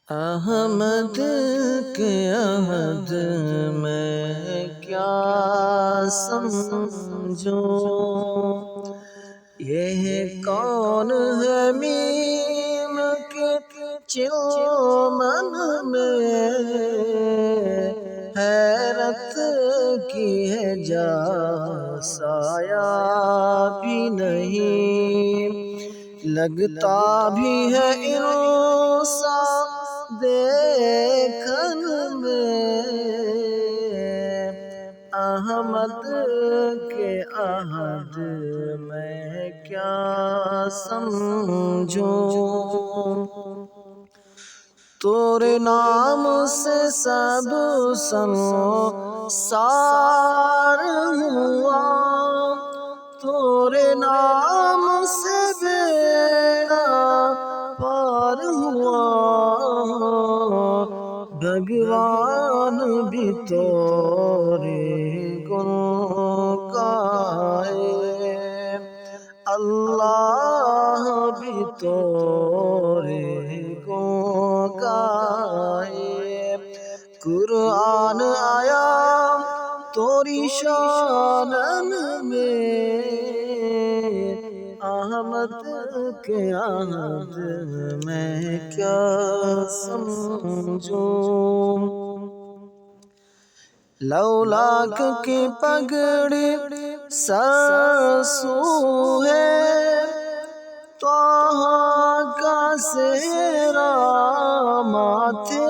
احمد کے عہد میں کیا سمجھوں، یہ کون ہے میم کے چلمن میں، حیرت کی ہے جا سایہ بھی نہیں، لگتا بھی ہے انسان دیکھن میں، احمد کے عہد میں کیا سمجھوں، تیرے نام سے سب سار ہوا، تیرے نام سے بیڑا پار ہوا، بھگوان بھی تیرے گن گائے، اللہ بھی تیرے گن گائے، قرآن آیا تیری شان میں، احمد کے عہد میں کیا سمجھوں، لولاک کی پگڑی سر سو ہے، طٰہٰ کا سہرا ماتھے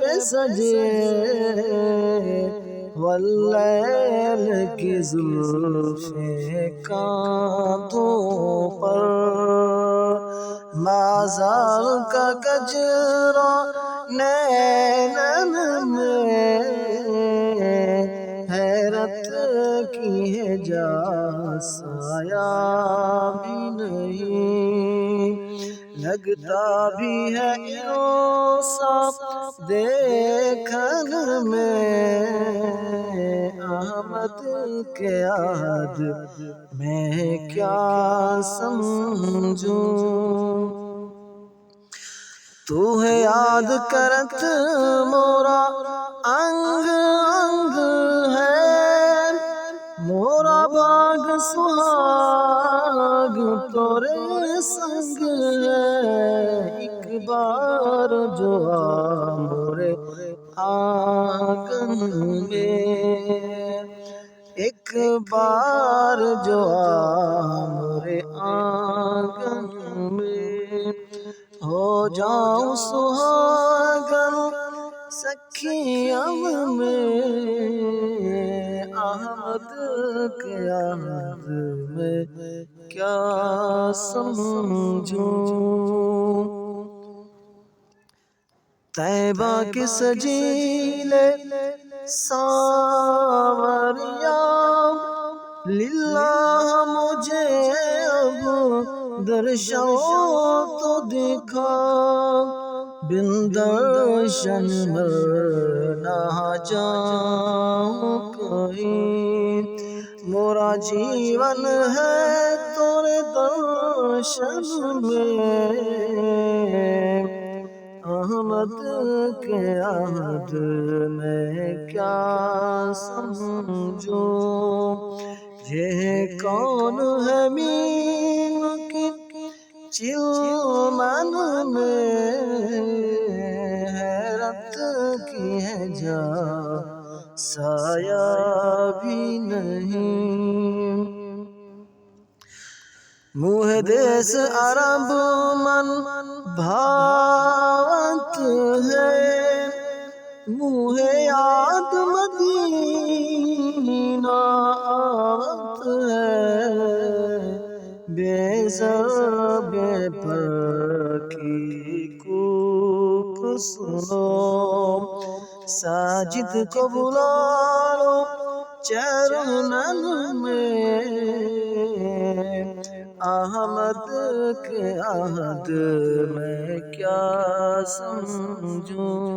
پہ سجے، واللیل کی زلفیں کانتوں پر، مازال کا گجرا نینن میں، حیرت کی ہے جا سایہ بھی نہیں، لگتا بھی ہے انصاف دیکھن میں، احمد کے عہد میں کیا سمجھوں، تو ہے یاد کرت مورا انگ انگ ہے، مورا باغ سہاگ تیرے سنگ ہے، ایک بار جو آ مورے آنگن میں، ایک بار جو آ مورے آنگن میں، ہو جاؤں سہاگن سکھیوں میں، احمد کے عہد میں کیا سمجھوں، طیبہ کی سجیلے ساوریاں، للہ مجھے اب درشن تو دکھا، بن درشن مر نہ جاؤں کہیں، مورا جیون ہے تیرے درشن میں، احمد کے عہد میں کیا سمجھوں، یہ کون ہے میم کی چلمن میں، حیرت کی ہے جا سایہ بھی نہیں، منہ دیس عرب من بھاوت ہے، منہ یاد مدینہ آوت ہے، بے زر بے پر کی کوک سنو، ساجد کو بلا لو چرنن میں، احمد کے عہد میں کیا سمجھوں۔